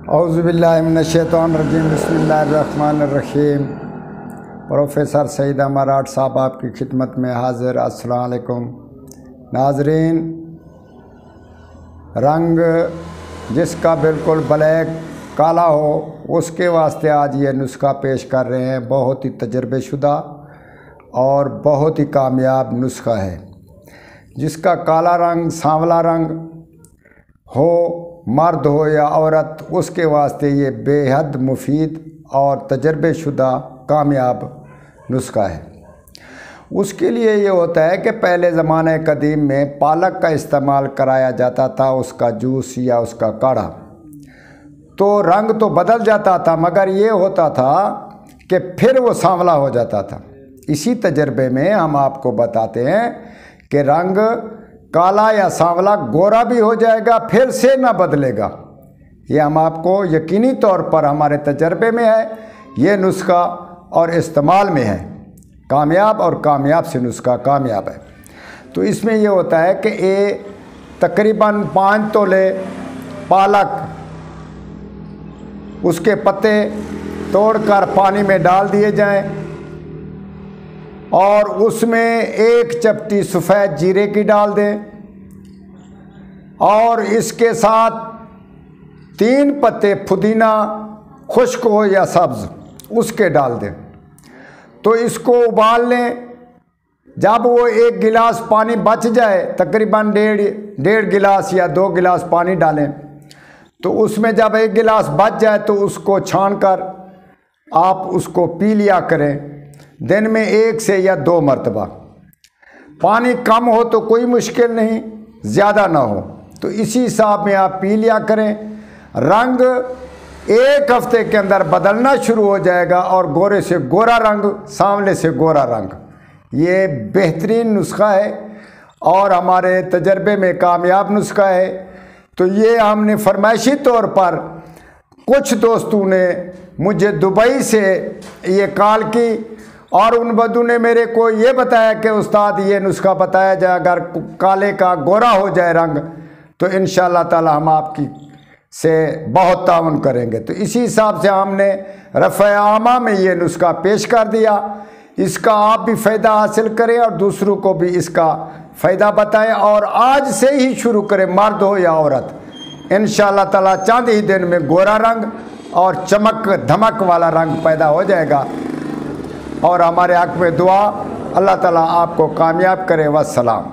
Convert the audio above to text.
اعوذ باللہ من الشیطان الرجیم، بسم اللہ الرحمن الرحیم۔ پروفیسر سعید اماراٹ صاحب آپ کی خدمت میں حاضر۔ السلام علیکم ناظرین۔ رنگ جس کا بالکل بلیک کالا ہو اس کے واسطے آج یہ نسخہ پیش کر رہے ہیں۔ بہت ہی تجربے شدہ اور بہت ہی کامیاب نسخہ ہے۔ جس کا کالا رنگ، سانولا رنگ ہو، مرد ہو یا عورت، اس کے واسطے یہ بے حد مفید اور تجربے شدہ کامیاب نسخہ ہے۔ اس کے لیے یہ ہوتا ہے کہ پہلے زمانہ قدیم میں پالک کا استعمال کرایا جاتا تھا، اس کا جوس یا اس کا کاڑھا، تو رنگ تو بدل جاتا تھا مگر یہ ہوتا تھا کہ پھر وہ سانولا ہو جاتا تھا۔ اسی تجربے میں ہم آپ کو بتاتے ہیں کہ رنگ کالا یا سانولا گورا بھی ہو جائے گا، پھر سے نہ بدلے گا۔ یہ ہم آپ کو یقینی طور پر ہمارے تجربے میں ہے، یہ نسخہ اور استعمال میں ہے، کامیاب اور کامیاب سے نسخہ کامیاب ہے۔ تو اس میں یہ ہوتا ہے کہ تقریباً 5 تولے پالک، اس کے پتے توڑ کر پانی میں ڈال دیے جائیں اور اس میں 1 چپٹی سفید جیرے کی ڈال دیں اور اس کے ساتھ 3 پتے پودینہ، خشک ہو یا سبز، اس کے ڈال دیں۔ تو اس کو ابال لیں۔ جب وہ 1 گلاس پانی بچ جائے، تقریباً 1.5 گلاس یا 2 گلاس پانی ڈالیں، تو اس میں جب 1 گلاس بچ جائے تو اس کو چھان کر آپ اس کو پی لیا کریں، دن میں 1 سے یا 2 مرتبہ۔ پانی کم ہو تو کوئی مشکل نہیں، زیادہ نہ ہو تو اسی حساب میں آپ پی لیا کریں۔ رنگ 1 ہفتے کے اندر بدلنا شروع ہو جائے گا اور گورے سے گورا رنگ، سانولے سے گورا رنگ۔ یہ بہترین نسخہ ہے اور ہمارے تجربے میں کامیاب نسخہ ہے۔ تو یہ ہم نے فرمائشی طور پر کچھ دوستوں نے مجھے دبئی سے یہ کال کی اور ان بدو نے میرے کو یہ بتایا کہ استاد یہ نسخہ بتایا جائے، اگر کالے کا گورا ہو جائے رنگ تو انشاءاللہ تعالی ہم آپ کی سے بہت تعاون کریں گے۔ تو اسی حساب سے ہم نے رفع عامہ میں یہ نسخہ پیش کر دیا۔ اس کا آپ بھی فائدہ حاصل کریں اور دوسروں کو بھی اس کا فائدہ بتائیں اور آج سے ہی شروع کریں، مرد ہو یا عورت۔ انشاءاللہ تعالی چند ہی دن میں گورا رنگ اور چمک دھمک والا رنگ پیدا ہو جائے گا۔ اور ہمارے حق میں دعا، اللہ تعالی آپ کو کامیاب کرے۔ والسلام۔